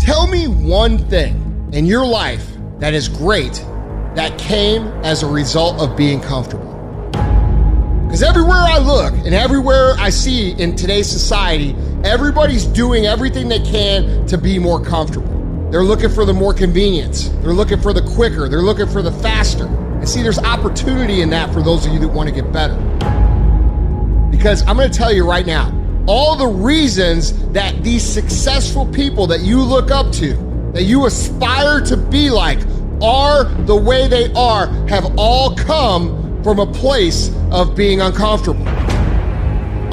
Tell me one thing in your life that is great that came as a result of being comfortable. Because everywhere I look and everywhere I see in today's society, everybody's doing everything they can to be more comfortable. They're looking for the more convenience. They're looking for the quicker. They're looking for the faster. And see, there's opportunity in that for those of you that want to get better. Because I'm going to tell you right now, all the reasons that these successful people that you look up to, that you aspire to be like, are the way they are, have all come from a place of being uncomfortable.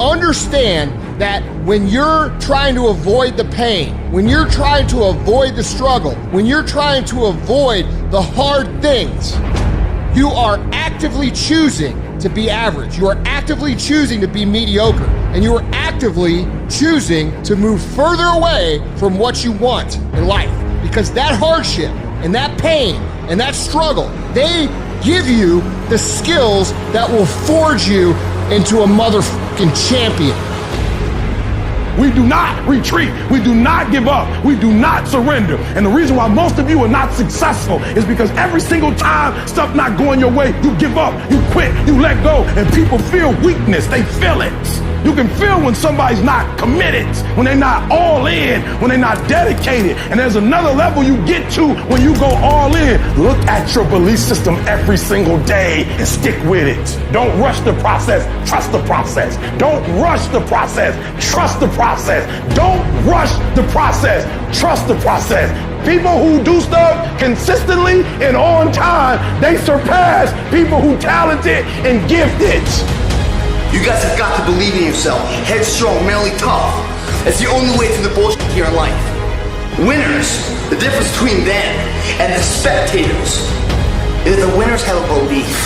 Understand that when you're trying to avoid the pain, when you're trying to avoid the struggle, when you're trying to avoid the hard things, you are actively choosing to be average. You are actively choosing to be mediocre. And you are actively choosing to move further away from what you want in life. Because that hardship and that pain and that struggle, they give you the skills that will forge you into a motherfucking champion. We do not retreat. We do not give up. We do not surrender. And the reason why most of you are not successful is because every single time stuff not going your way, you give up, you quit, you let go, and people feel weakness. They feel it. You can feel when somebody's not committed, when they're not all in, when they're not dedicated. And there's another level you get to when you go all in. Look at your belief system every single day and stick with it. Don't rush the process. Trust the process. Don't rush the process. Trust the process. Don't rush the process. Trust the process. People who do stuff consistently and on time, they surpass people who talented and gifted. You guys have got to believe in yourself. Headstrong, mentally tough. That's the only way through the bullshit here in life. Winners, the difference between them and the spectators is that the winners have a belief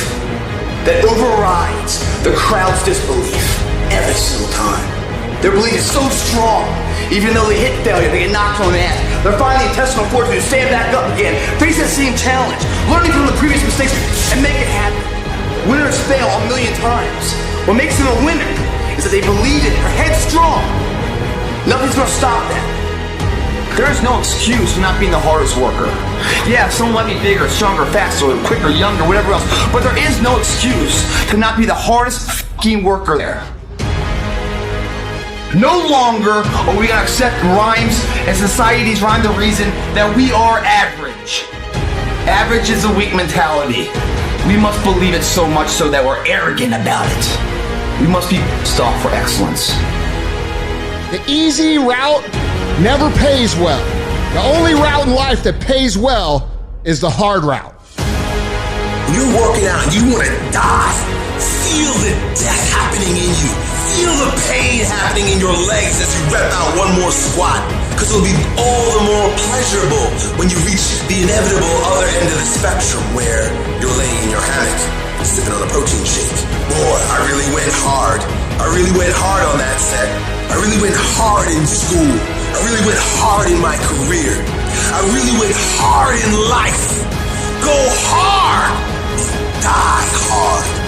that overrides the crowd's disbelief every single time. Their belief is so strong, even though they hit failure, they get knocked on the ass. They're finding the intestinal fortitude to stand back up again, face that same challenge, learning from the previous mistakes, and make it happen. Winners fail a million times. What makes them a winner is that they believe in it, are headstrong. Nothing's gonna stop that. There is no excuse for not being the hardest worker. Yeah, someone might be bigger, stronger, faster, quicker, younger, whatever else, but there is no excuse to not be the hardest f***ing worker there. No longer are we gonna accept rhymes and society's rhyme the reason that we are average. Average is a weak mentality. We must believe it so much so that we're arrogant about it. We must be stocked for excellence. The easy route never pays well. The only route in life that pays well is the hard route. When you're working out and you want to die, feel the death happening in you. Feel the pain happening in your legs as you rep out one more squat. Because it'll be all the more pleasurable when you reach the inevitable other end of the spectrum where you're laying in your hammock, sipping on a protein shake. Boy, I really went hard. I really went hard on that set. I really went hard in school. I really went hard in my career. I really went hard in life. Go hard. Die hard.